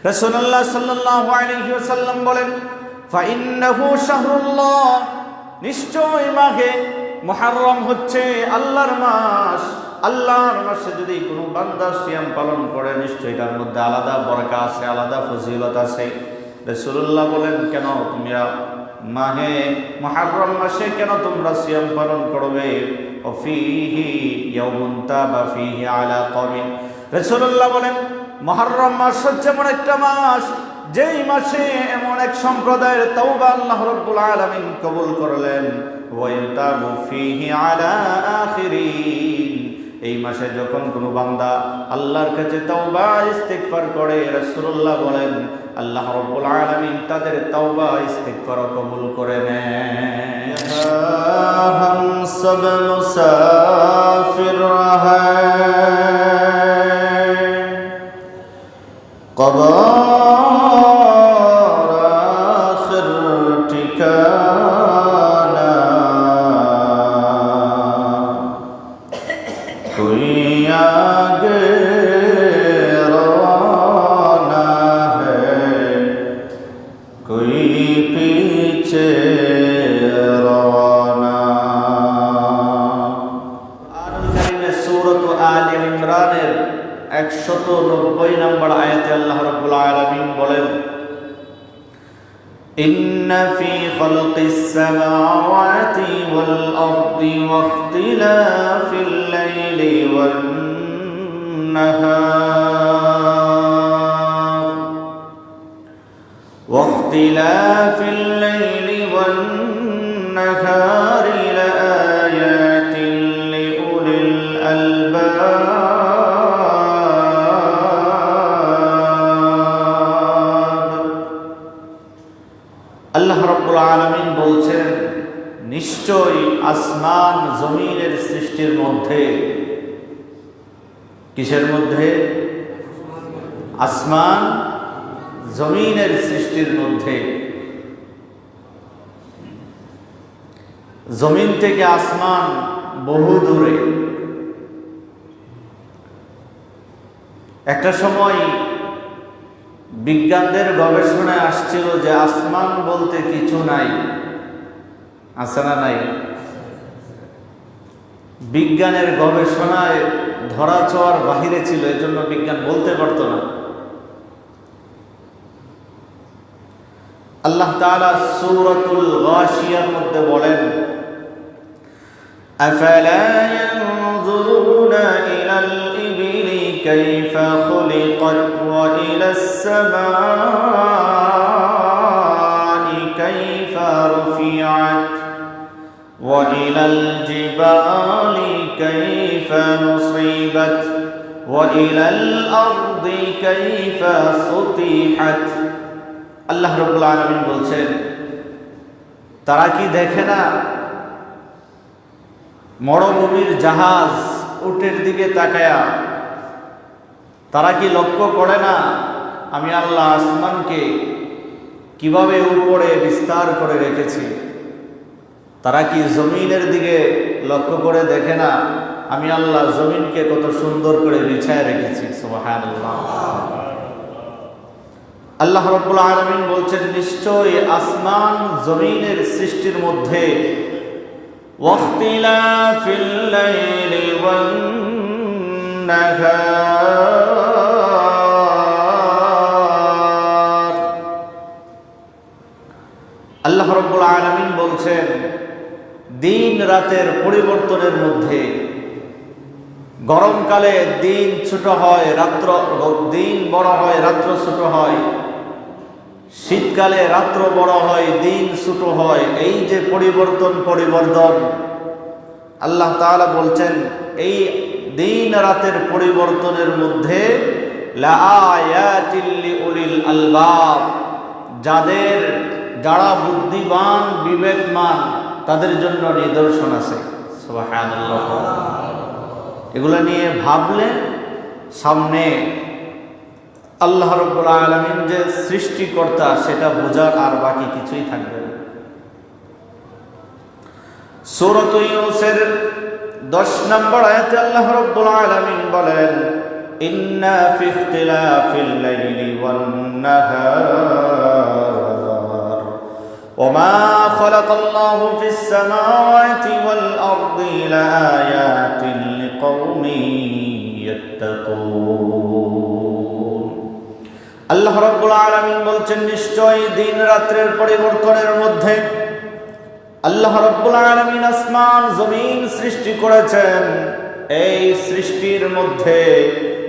রাসূলুল্লাহ সাল্লাল্লাহু আলাইহি ওয়াসাল্লাম বলেন, ফাইন্নাহু শাহরুল্লাহ, নিশ্চয় মাহে মুহররম হচ্ছে আল্লাহর মাস। আল্লাহর মাসে যদি কোনো বান্দা সিয়াম পালন করে, নিশ্চয়ই তার মধ্যে আলাদা বরকত আছে, আলাদা ফজিলত আছে। রাসূলুল্লাহ বলেন, কেন তোমরা মাহে মুহররম মাসে কেন তোমরা সিয়াম পালন করবে? ফীহি ইয়াউমুন তাবা ফীহি আলা কওমিন। রাসূলুল্লাহ বলেন, মুহররম মাস হচ্ছে এমন একটা মাস, যেই মাসে এমন এক সম্প্রদায়ের তওবা আল্লাহ রাব্বুল আলামিন কবুল করলেন। ওয়া ইউতাবু ফীহি আলা আখিরিন, এই মাসে যখন কোনো বান্দা আল্লাহর কাছে তওবা ইস্তিগফার করে, রাসূলুল্লাহ বলেন আল্লাহ রাব্বুল আলামিন তাদের তওবা ইস্তিগফার কবুল করে নেন। হাম সব মুসাফির হ্যায়, কবর আখির ঠিকানা, कोई आगे रवाना है, कोई पीछे रवाना। सूरत आले इमराনের 190 নম্বর আয়াতে আল্লাহ রাব্বুল আলামিন বলেন, إن في خلق السماوات والأرض واختلاف الليل والنهار لآيات لأولي الألباب। আল্লাহ রাব্বুল আলামিন বলছেন, নিশ্চয় আসমান জমিনের সৃষ্টির মধ্যে, কিসের মধ্যে? আসমান জমিনের সৃষ্টির মধ্যে, জমিন থেকে আসমান বহু দূরে। একটা সময় বিজ্ঞানদের গবেষণায় আসছিল যে আসমান বলতে কিছু নাই, আছে না নাই? বিজ্ঞানের গবেষণায় ধরা ছোঁয়ার বাহিরে ছিল, এজন্য বিজ্ঞান বলতে পারত না। আল্লাহ তাআলা সূরাতুল গাশিয়ার মধ্যে বলেন, আফালা ইয়ানজুরুনা ইলাল ইবিলি কাইফা খুলিকাত ওয়া ইলাস সামাই কাইফা রুফিআত ওয়া ইলাল জিবালি কাইফা নুসিবাত ওয়া ইলাল আরদি কাইফা সুতিহাত। আল্লাহ রাব্বুল আলামিন বলছেন, তারা কি দেখে না মরুভূমির জাহাজ উটের দিকে তাকায়া? তারা কি লক্ষ্য করে না আমি আল্লাহ আসমানকে কিভাবে উপরে বিস্তার করে রেখেছি? তারা কি জমিনের দিকে লক্ষ্য করে দেখে না আমি আল্লাহ জমিনকে কত সুন্দর করে বিছায় রেখেছি? সুবহানাল্লাহ। আল্লাহ রাব্বুল আলামিন বলছেন, নিশ্চয় আসমান জমিনের সৃষ্টির মধ্যে ওয়াখতিলাফিল লাইলি ওয়ান নাহার। আল্লাহ রাব্বুল আলামিন বলছেন, দিন রাতের পরিবর্তনের মধ্যে, গরমকালে দিন ছোট হয়, দিন বড় হয়, রাত্র ছোট হয়। শীতকালে রাত্র বড় হয়, দিন ছোট হয়। এই যে পরিবর্তন আল্লাহ তাআলা বলছেন, এই দিন রাতের পরিবর্তনের মধ্যে লাআয়াতিল লিউলিল আলবাব, যারা বুদ্ধিমান বিবেকমান তাদের জন্য নিদর্শন আছে। সুবহানাল্লাহ। এগুলো নিয়ে ভাবলে সামনে আল্লাহ রাব্বুল আলামিন যে সৃষ্টিকর্তা সেটা বোঝার আর বাকি কিছুই থাকবে না। সূরা ইউনূসের 10 নম্বর আয়াতে আল্লাহ রাব্বুল আলামিন বলেন, ইন্না ফি ইখতিলাফিল লাইলি ওয়ান والنهار وما خلق الله في السماوات والأرض لآيات لقوم يتقون আল্লাহ রাব্বুল আলামিন বলছেন নিশ্চয় দিন রাত্রের পরিবর্তনের মধ্যে আল্লাহ রাব্বুল আলামিন আসমান জমিন সৃষ্টি করেছেন। এই সৃষ্টির মধ্যে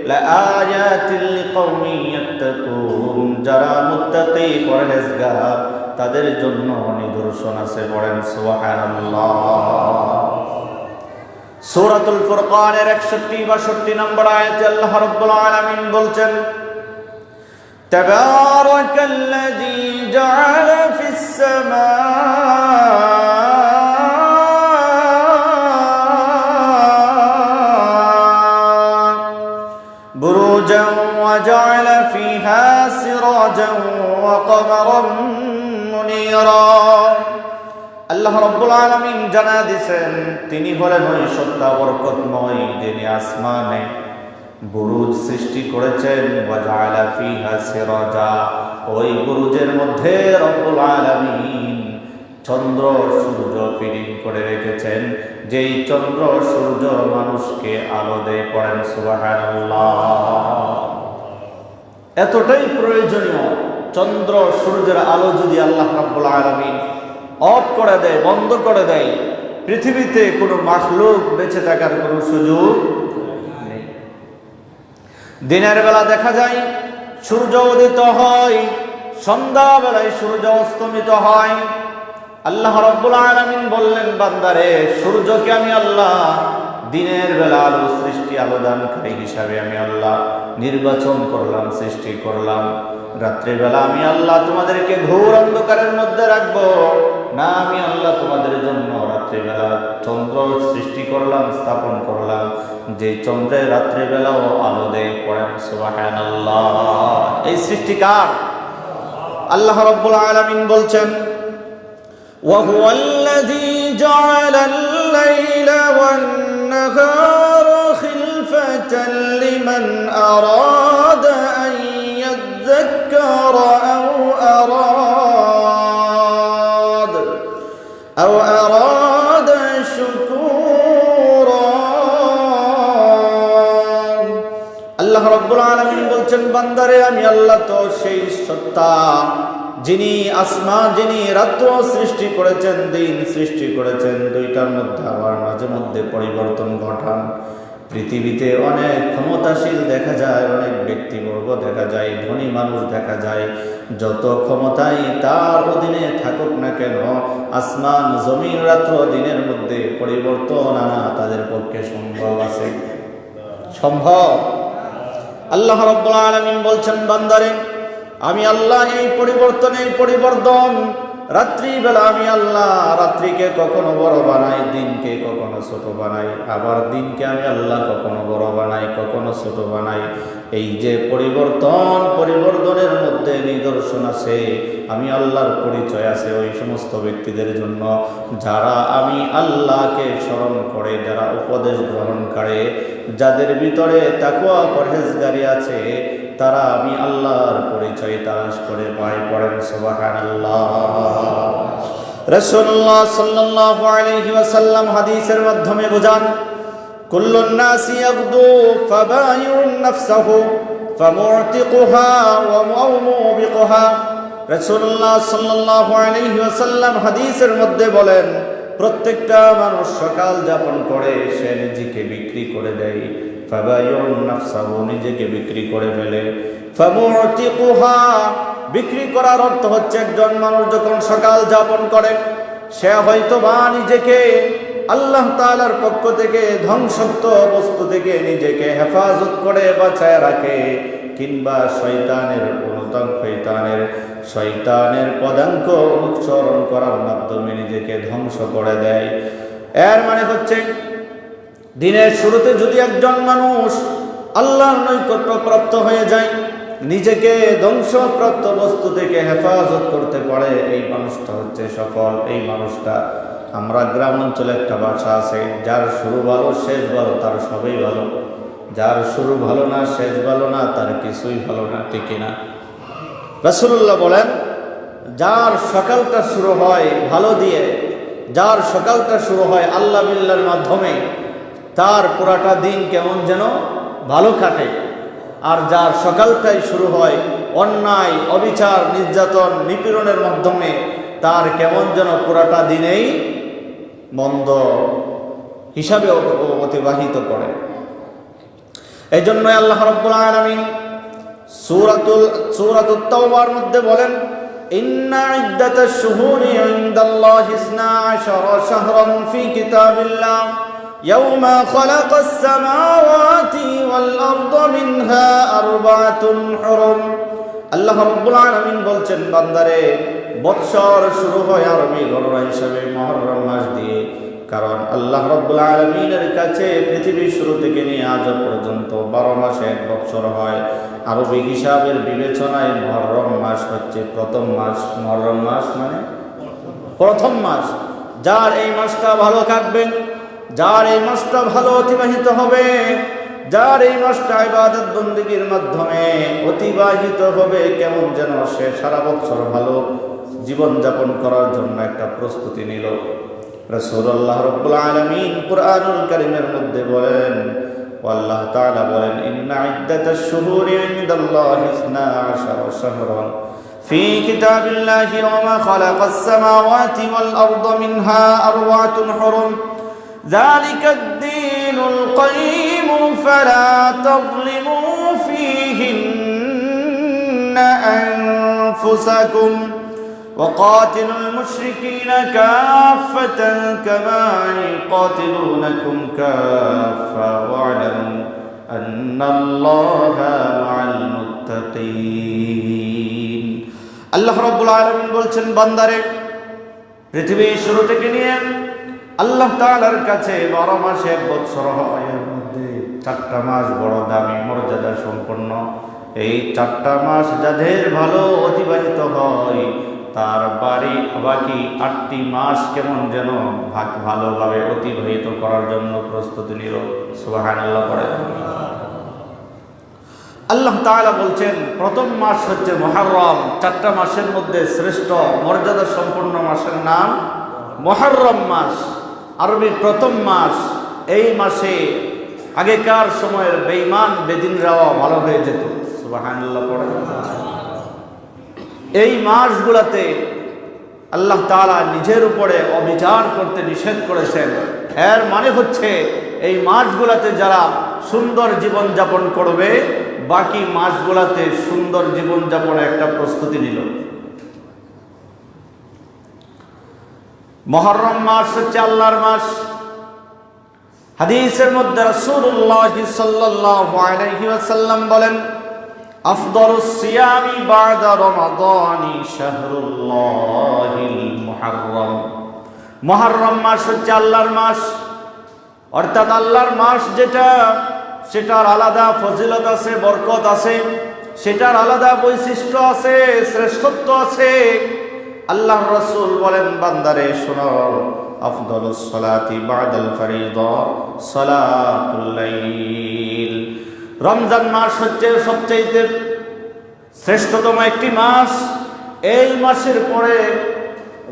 লাআয়াতিল লিকাউমিন ইয়াত্তাকুন, যারা মুত্তাকি পরহেজগার তাদের জন্য নিদর্শন আছে। পড়েন সুবহানাল্লাহ। সূরাতুল ফুরকানের 61-62 নম্বর আয়াতে আল্লাহ রাব্বুল আলামিন বলছেন তাবারাকাল্লাযী জাআলা ফিস সামাআ বুরুজান ওয়া জাআলা ফিহা সিরাজান ওয়া কমারান মুনীরা। আল্লাহ রাব্বুল আলামিন জানা দিয়েছেন তিনি হলেন ওই সত্তা বরকতময় যিনি আসমানে বুরুজ সৃষ্টি করেছেন। ওয়া জাআলা ফিহা সিরাজা, ওই বুরুজের মধ্যে রব্বুল আলামিন চন্দ্র সূর্য ফিটিং করে রেখেছেন, যেই চন্দ্র সূর্য মানুষকে আলো দেয়। পড়েন সুবহানাল্লাহ। এতটাই প্রয়োজনীয়, চন্দ্র সূর্যের আলো যদি আল্লাহ রাব্বুল আলামিন অফ করে দেয়, বন্ধ করে দেয়, পৃথিবীতে কোনো মাখলুক বেঁচে থাকার কোনো সুযোগ নেই। দিনের বেলা দেখা যায় সূর্য উদিত হয়, সন্ধ্যাবেলায় সূর্য অস্তমিত হয়। আল্লাহ রাব্বুল আলামিন বললেন বান্দারে, সূর্যকে আমি আল্লাহ দিনের বেলা আলো সৃষ্টি আলোদানকারী হিসাবে আমি আল্লাহ নির্বাচন করলাম, সৃষ্টি করলাম। রাত্রিবেলা আমি আল্লাহ তোমাদেরকে ঘোর অন্ধকারের মধ্যে রাখবো না, আমি আল্লাহ তোমাদের জন্য রাত্রিবেলা চন্দ্র সৃষ্টি করলাম, স্থাপন করলাম, যে চন্দ্রের রাত্রিবেলাও আলো দেয়। পড়েন সুবহানাল্লাহ। এই সৃষ্টি কার? আল্লাহ রাব্বুল আলামিন বলছেন ওয়া হুয়াল্লাযী জাআলাল লাইলা ওয়ান নাহারা খিলফাতান লিমান আরাদা আন ইয়াযাক্কারা আও আরাদা শুকুরা। আল্লাহ রাব্বুল আলামিন বলছেন বান্দারে, আমি আল্লাহ তো সেই সত্তা যিনি আসমান, যিনি রাত্র সৃষ্টি করেছেন, দিন সৃষ্টি করেছেন, দুইটার মধ্যে আবার মাঝে মধ্যে পরিবর্তন ঘটান। পৃথিবীতে অনেক ক্ষমতাশীল দেখা যায়, অনেক ব্যক্তিবর্গ দেখা যায়, ধনী মানুষ দেখা যায়। যত ক্ষমতাই তার অধীনে থাকুক না কেন, আসমান জমিন রাত্র দিনের মধ্যে পরিবর্তন আনা তাদের পক্ষে সম্ভব আছে? সম্ভব? আল্লাহ রাব্বুল আলামিন বলছেন বান্দারে, আমি আল্লাহ এই পরিবর্তন রাত্রিবেলা আমি আল্লাহ রাত্রিকে কখনো বড় বানাই, দিনকে কখনো ছোট বানাই, আবার দিনকে আমি আল্লাহ কখনো বড় বানাই, কখনো ছোট বানাই। এই যে পরিবর্তনের মধ্যে নিদর্শন আছে, আমি আল্লাহর পরিচয় আছে ওই সমস্ত ব্যক্তিদের জন্য যারা আমি আল্লাহকে স্মরণ করে, যারা উপদেশ গ্রহণ করে, যাদের ভিতরে তাকওয়া পরহেজগারি আছে, তারা আমি আল্লাহর পরিচয় তালাশ করে পায়। পড়েন সুবহানাল্লাহ। রাসূলুল্লাহ সাল্লাল্লাহু আলাইহি ওয়াসাল্লাম হাদিসের মাধ্যমে বোঝান কুল্লুন নাসি ইয়াগদু ফাবায়ুন নাফসাহু ফামুতিকুহা ওয়া মুবিকুহা। রাসূলুল্লাহ সাল্লাল্লাহু আলাইহি ওয়াসাল্লাম হাদিসের মধ্যে বলেন প্রত্যেকটা মানুষ সকাল যাপন করে সে নিজেকে বিক্রি করে দেয়। ফাবায়ুন নাফসাহু, নিজেকে বিক্রি করে ফেলে। ফামুতিকুহা, বিক্রি করার অর্থ হচ্ছে একজন মানুষ যখন সকাল যাপন করে সে হয়তো বা নিজেকে আল্লাহ তাআলার পক্ষ থেকে ধ্বংসাত্মক বস্তু থেকে নিজেকে হেফাজত করে বাঁচায় রাখে, কিংবা শয়তানের পদাঙ্ক অনুসরণ করার মাধ্যমে নিজেকে ধ্বংস করে দেয়। এর মানে হচ্ছে দিনের শুরুতে যদি একজন মানুষ আল্লাহর নৈকট্য প্রাপ্ত হয়ে যায়, নিজেকে ধ্বংসপ্রাপ্ত বস্তু থেকে হেফাজত করতে পারে, এই মানুষটা হচ্ছে সফল। এই মানুষটা, আমরা গ্রাম অঞ্চলে একটা ভাষা আছে, যার শুরু ভালো শেষ ভালো তার সবই ভালো, যার শুরু ভালো না শেষ ভালো না তার কিছুই ভালো না, ঠিক না? রাসূলুল্লাহ বলেন, যার সকালটা শুরু হয় ভালো দিয়ে, যার সকালটা শুরু হয় আল্লাহ বিল্লাহর মাধ্যমে, তার পুরাটা দিন কেমন যেন ভালো কাটে। আর যার সকালটাই শুরু হয় অন্যায়, অবিচার, নির্যাতন, নিপীড়নের মাধ্যমে, তার কেমন যেন পুরাটা দিনেই মন্দ হিসাবে অতিবাহিত করে। এই জন্যই আল্লাহ রাব্বুল আলামিন সূরাতুত তাওবার মধ্যে বলেন, ইন্না ইদ্দাতাশ শুহুরি ইনদাল্লাহি 12 শাহরান ফি কিতাবিল্লাহ ইয়াওমা খালাকাস সামাওয়াতি ওয়াল আরদা মিনহা আরবাআতুন হুরুম। আল্লাহ রাব্বুল আলামিন বলছেন, বান্দারে, বৎসর শুরু হয় আরবি গণনা হিসাবে মুহররম মাস দিয়ে। কারণ আল্লাহ রাব্বুল আলামিনের কাছে পৃথিবীর শুরু থেকে নিয়ে আজ পর্যন্ত 12 মাসে এক বৎসর হয়। আরবি হিসাবের বিবেচনায় মুহররম মাস হচ্ছে প্রথম মাস। মুহররম মাস মানে প্রথম মাস। যার এই মাসটা ভালো কাটবে, যার এই মাসটা ভালো অতিবাহিত হবে, যার এই মাসটা ইবাদত বন্দেগীর মাধ্যমে অতিবাহিত হবে, কেমন যেন সে সারা বছর ভালো জীবনযাপন করার জন্য একটা প্রস্তুতি নিল। রাসূলুল্লাহ রাব্বুল আলামিন কুরআনুল কারীমের মধ্যে বলেন, আল্লাহ তাআলা বলেন, ইন্না ইদ্দাতাশ শুহুরি ইনদাল্লাহি 12 শাহরান ফি কিতাবিল্লাহি ওয়া মা খালাকাস সামাওয়াতি ওয়াল আরদা মিনহা আরবাআতুন হুরুম যালিকাদ-দীনুল কাইয়্যিম ফালা তাযলিমু ফীহিন্না আনফুসাকুম وقاتلوا المشركين كافة كما يقاتلونكم كافة واعلموا أن الله مع المتقين। আল্লাহ রাব্বুল আলামিন বলছেন, বান্দারে, পৃথিবীর শুরু থেকে নিয়ে আল্লাহ তাআলার কাছে 12 মাসে এক বছর হয়। এর মধ্যে 4টা মাস বড় দামি, মর্যাদা সম্পন্ন। এই 4টা মাস যাদের ভালো অতিবাহিত হয়, তার বাকি 8টি মাস কেমন যেন ভালোভাবে অতিবাহিত করার জন্য প্রস্তুতি নিল। সুবহানাল্লাহ পড়ে। আল্লাহ তাআলা বলছেন, প্রথম মাস হচ্ছে মুহররম। 4টা মাসের মধ্যে শ্রেষ্ঠ মর্যাদা সম্পন্ন মাসের নাম মুহররম মাস, আরবি প্রথম মাস। এই মাসে আগেকার সময়ের বেঈমান বেদিনরাও ভালো হয়ে যেত। সুবহানাল্লাহ পড়ে। এই মাসগুলোতে আল্লাহ তাআলা নিজের উপরে অবিচার করতে নিষেধ করেছেন। এর মানে হচ্ছে এই মাসগুলোতে যারা সুন্দর জীবনযাপন করবে, বাকি মাসগুলোতে সুন্দর জীবনযাপনের একটা প্রস্তুতি নিল। মুহররম মাস হচ্ছে আল্লাহর মাস। হাদিসের মধ্যে রাসূলুল্লাহ সাল্লাল্লাহু আলাইহি ওয়াসাল্লাম বলেন, আফদালুস সিয়ামি বা'দা রমাদানি শাহরুল্লাহিল মুহররম। মুহররম মাস হচ্ছে আল্লাহর মাস, অর্থাৎ আল্লাহর মাস যেটা, সেটার আলাদা ফজিলত আছে, বরকত আছে, সেটার আলাদা বৈশিষ্ট্য আছে, শ্রেষ্ঠত্ব আছে। আল্লাহর রাসূল বলেন, বান্দারে শোনো, আফদালুস সালাতি বা'দাল ফরিদা সালাতুল লাইল। রমজান মাস হচ্ছে সবচেয়ে শ্রেষ্ঠতম একটি মাস। এই মাসের পরে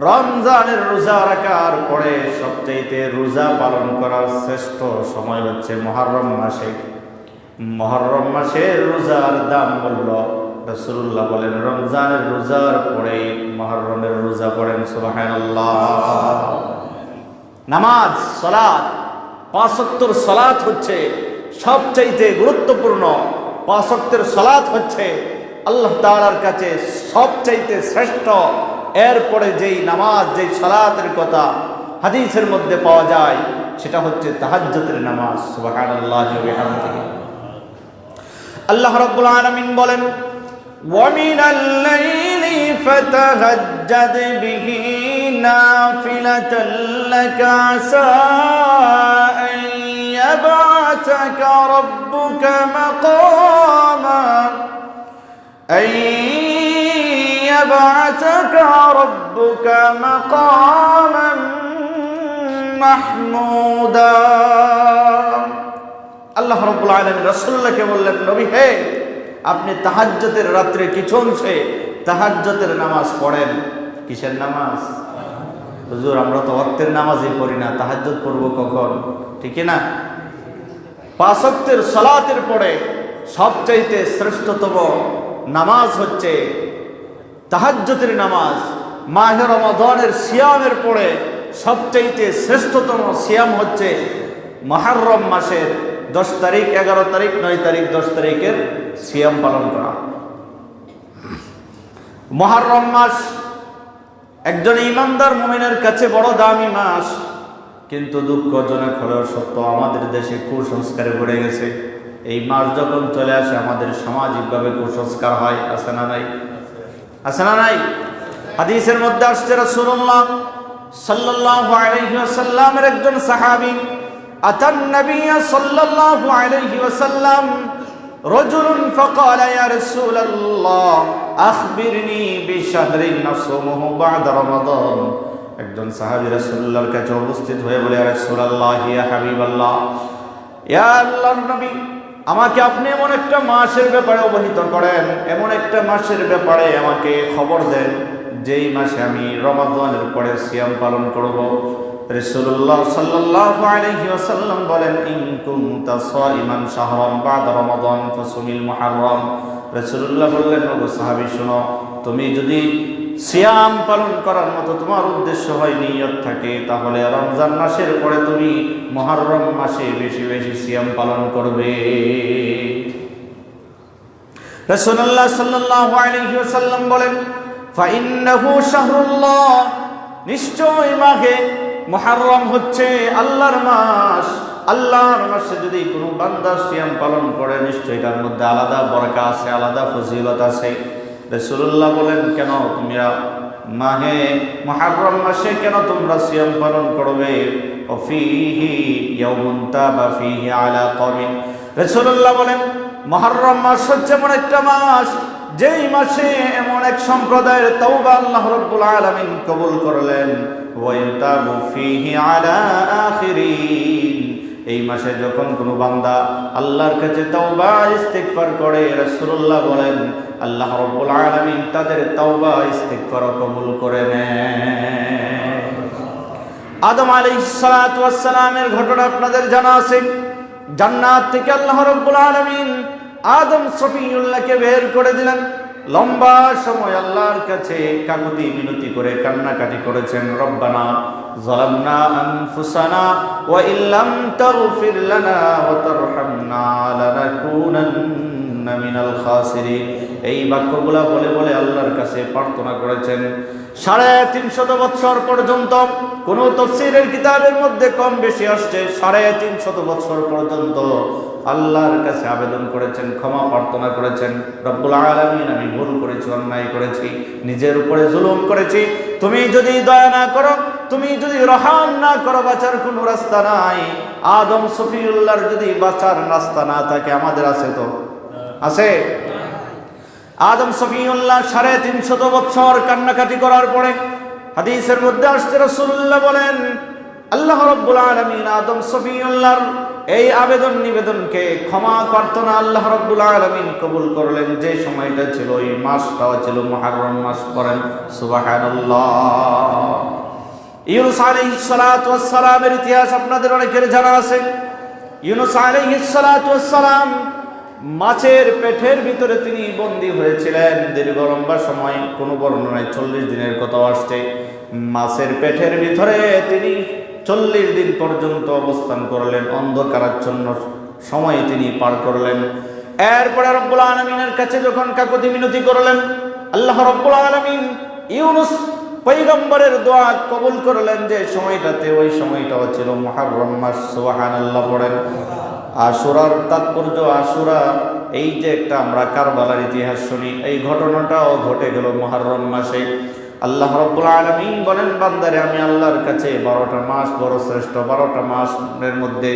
রমজানের রোজা রাখার পরে সবচেয়ে রোজা পালন করার শ্রেষ্ঠ সময় হচ্ছে মুহররম মাসে। মুহররম মাসের রোজার দাম মূল্য রাসূলুল্লাহ বলেন, রমজানের রোজার পরে মুহররমের রোজা পড়েন। সুবহানাল্লাহ। নামাজ, সালাত, 5 ওয়াক্তের সালাত হচ্ছে সবচাইতে গুরুত্বপূর্ণ। 5 ওয়াক্তের সালাত হচ্ছে আল্লাহ তাআলার কাছে সবচাইতে শ্রেষ্ঠ। এরপরে যেই নামাজ, যেই সালাতের কথা হাদিসের মধ্যে পাওয়া যায়, সেটা হচ্ছে তাহাজ্জুদের নামাজ। সুবহানাল্লাহি ওয়া বিহামদিহি। আল্লাহ রাব্বুল আলামিন বলেন, ওয়া মিনাল লাইলি ফাতাহাজ্জাদ বিহি নাফিলাতান লাকা আসা আন ইয়াবআসাকা রাব্বুকা মাকামা يبعثك ربك مقاما محمودا। আল্লাহ রাব্বুল আলামিন রাসূলুল্লাহকে বললেন, নবী হে, আপনি তাহাজ্জুদের রাত্রে কিছু অংশে তাহাজ্জুদের নামাজ পড়েন। কিসের নামাজ? হুজুর আমরা তো ওয়াক্তের নামাজই পড়ি না, তাহাজ্জুদ পড়ব কখন? ঠিক না? 5 ওয়াক্তের সালাতের পরে সবচাইতে শ্রেষ্ঠতম নামাজ হচ্ছে তাহাজ্জুদের নামাজ। মাহে রমাদানের সিয়ামের পরে সবচাইতে শ্রেষ্ঠতম সিয়াম হচ্ছে মুহররম মাসের 10 তারিখ, 11 তারিখ, 9 তারিখ, 10 তারিখের সিয়াম পালন করা। মুহররম মাস একজন ইমানদার মুমিনের কাছে বড় দামি মাস, কিন্তু দুঃখজনক হলেও সত্য আমাদের দেশে কুসংস্কারে ভরে গেছে। এই মাস যখন চলে আসে আমাদের সামাজিকভাবে কুসংস্কার হয়, আছে না নাই? আছে না নাই? হাদিসের মধ্যে আসছে রাসূলুল্লাহ সাল্লাল্লাহু আলাইহি ওয়াসাল্লামের একজন সাহাবী আতান নবী সাল্লাল্লাহু আলাইহি ওয়াসাল্লাম রাজুলুন ফাকালা ইয়া রাসূলুল্লাহ আখবিরনি বিশাহরিন নাসুমুহু বা'দা রমাদান। একজন সাহাবী রাসূলুল্লাহর কাছে উপস্থিত হয়ে বলে, ইয়া রাসূলুল্লাহ, ইয়া হাবিবাল্লাহ, ইয়া আল্লাহর নবী, আমাকে আপনি এমন একটা মাসের ব্যাপারে অবহিত করেন, এমন একটা মাসের ব্যাপারে আমাকে খবর দেন যেই মাসে আমি রমাদানের পরে সিয়াম পালন করব। রাসূলুল্লাহ সাল্লাল্লাহু আলাইহি ওয়াসাল্লাম বলেন, ইন কুনতা সাইমান শাহরান বা'দা রমাদান ফাসুমিল মুহররম। রাসূলুল্লাহ বললেন, ওগো সাহাবী শুনো, তুমি যদি সিয়াম পালন করার মতো তোমার উদ্দেশ্য হয়, নিয়ত থাকে, তাহলে রমজান মাসের পরে তুমি মুহররম মাসে বেশি বেশি সিয়াম পালন করবে। রাসূলুল্লাহ সাল্লাল্লাহু আলাইহি ওয়াসাল্লাম বলেন, ফাইন্নাহু শাহরুল্লাহ, নিশ্চয় মাহে মুহররম হচ্ছে আল্লাহর মাস। আল্লাহর মাসে যদি কোনো বান্দা সিয়াম পালন করে নিশ্চয়ই তার মধ্যে আলাদা বরকত আছে, আলাদা ফজিলত আছে। রাসূলুল্লাহ বলেন, কেন তুমি মাহে মুহররম মাসে কেন তোমরা সিয়াম পালন করবে? ফিহি ইয়াউমুন তাবা ফিহি আলা কওমিন। রাসূলুল্লাহ বলেন, মুহররম মাস হচ্ছে এমন একটা মাস যেই মাসে এমন এক সম্প্রদায়ের তওবা আল্লাহ রাব্বুল আলামিন কবুল করলেন। ওয়া ইউতাবু ফিহি আলা আখিরিন, এই মাসে যখন কোনো বান্দা আল্লাহর কাছে তওবা ইস্তিগফার করে, রাসূলুল্লাহ বলেন আল্লাহ রাব্বুল আলামিন তাদের তওবা ইস্তিগফার কবুল করে নেন। আদম আলাইহিস সালাতু ওয়াস সালামের ঘটনা আপনাদের জানা আছে। জান্নাত থেকে আল্লাহ রাব্বুল আলামিন আদম সফিউল্লাহকে বের করে দিলেন। লম্বা সময় আল্লাহর কাছে কাকুতি মিনতি করে কান্নাকাটি করেছেন, রব্বানা যালামনা আনফুসানা ওয়া ইল্লাম তাগফির লানা ওয়া তারহামনা লানাকুনান্না মিনাল খাসিরিন। এই বাক্যগুলা বলে বলে আল্লাহর কাছে প্রার্থনা করেছেন। 350 বছর পর্যন্ত কোন তাফসীরের কিতাবের মধ্যে কম বেশি আসছে, 350 বছর পর্যন্ত আল্লাহর কাছে আবেদন করেছেন, ক্ষমা প্রার্থনা করেছেন, রব্বুল আলামিন আমি ভুল করেছি, অন্যায় করেছি, নিজের উপরে জুলুম করেছি, তুমি যদি দয়া না করো, তুমি যদি রহম না করো, বাঁচার কোনো রাস্তা নাই। আদম সফিউল্লাহর যদি বাঁচার রাস্তা না থাকে, আমাদের আছে তো? আছে? আদম সফিউল্লাহ 350 বছর কান্নাকাটি করার পরে হাদিসের মধ্যে আসছে, রাসূলুল্লাহ বলেন আল্লাহ রাব্বুল আলামিন আদম সফিউল্লাহর এই আবেদন নিবেদনকে ক্ষমা প্রার্থনা আল্লাহ রাব্বুল আলামিন কবুল করলেন। যে সময়টা ছিল ওই মাসটাও ছিল মুহররম মাস। পড়েন সুবহানাল্লাহ। ইউনূস আলাইহিস সালাতু ওয়াস সালামের ইতিহাস আপনাদের অনেকের জানা আছে। ইউনূস আলাইহিস সালাতু ওয়াস সালাম মাছের পেটের ভিতরে তিনি বন্দী হয়েছিলেন দীর্ঘ লম্বা সময়, কোনো বর্ণনায় 40 দিনের কথা আসছে। মাছের পেটের ভিতরে তিনি 40 দিন পর্যন্ত অবস্থান করলেন, অন্ধকারাচ্ছন্ন সময় তিনি পার করলেন। এরপরে রব্বুল আলামিনের কাছে যখন কাকুতি মিনতি করলেন, আল্লাহ রব্বুল আলামিন ইউনূস পয়গম্বরের দোয়া কবুল করলেন। যে সময়টাতে ওই সময়টাও ছিল মুহররম মাস। সুবহানাল্লাহ পড়েন। আশুরার তাৎপর্য, আশুরা এই যে একটা আমরা কারবালার ইতিহাস শুনি, এই ঘটনাটাও ঘটে গেল মুহররম মাসে। আল্লাহ রাব্বুল আলামিন বলেন, বান্দারে আমি আল্লাহর কাছে 12টা মাস বড় শ্রেষ্ঠ। 12টা মাসের মধ্যে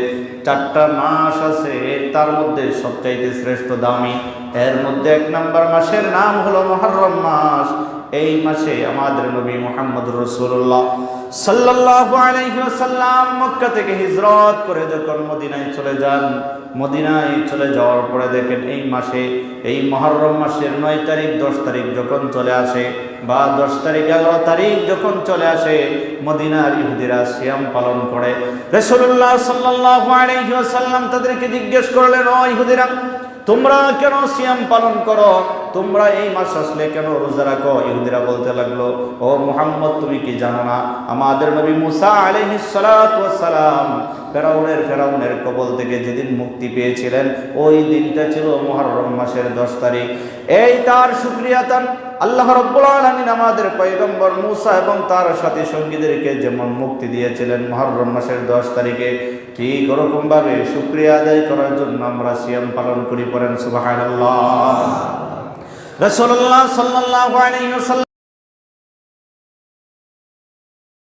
4টা মাস আছে, তার মধ্যে সবচাইতে শ্রেষ্ঠ দামি। এর মধ্যে 1 নম্বর মাসের নাম হলো মুহররম মাস। এই মাসে আমাদের নবী মুহাম্মদুর রাসূলুল্লাহ সাল্লাল্লাহু আলাইহি ওয়াসাল্লাম মক্কা থেকে হিজরত করে যখন মদিনায় চলে যান, মদিনায় চলে যাওয়ার পরে দেখেন এই মাসে, এই মুহররম মাসের 9 তারিখ 10 তারিখ যখন চলে আসে, বা 10 তারিখ 11 তারিখ যখন চলে আসে, মদিনার ইহুদিরা সিয়াম পালন করে। রাসূলুল্লাহ সাল্লাল্লাহু আলাইহি ওয়াসাল্লাম তাদেরকে জিজ্ঞেস করলেন, ও ইহুদিরা, তোমরা কেন সিয়াম পালন করো? তোমরা এই মাস আসলে কেন রোজা রাখো? ইহুদিরা বলতে লাগলো, ও মুহাম্মদ, তুমি কি জানো না আমাদের নবী মুসা আলাইহিস সালাতু ওয়াস সালাম ফেরাউনের কবল থেকে যেদিন মুক্তি পেয়েছিলেন, ওই দিনটা ছিল মুহররম মাসের 10 তারিখ। এই তার শুকরিয়াতান আল্লাহ রাব্বুল আলামিন আমাদের পয়গম্বর মুসা এবং তার সাথী সঙ্গীদেরকে যেমন মুক্তি দিয়েছিলেন মুহররম মাসের 10 তারিখে, ঠিক ওরকম ভাবে শুকরিয়া আদায় করার জন্য আমরা সিয়াম পালন করি। পড়েন সুবহানাল্লাহ। রাসূলুল্লাহ সাল্লাল্লাহু আলাইহি ওয়াসাল্লাম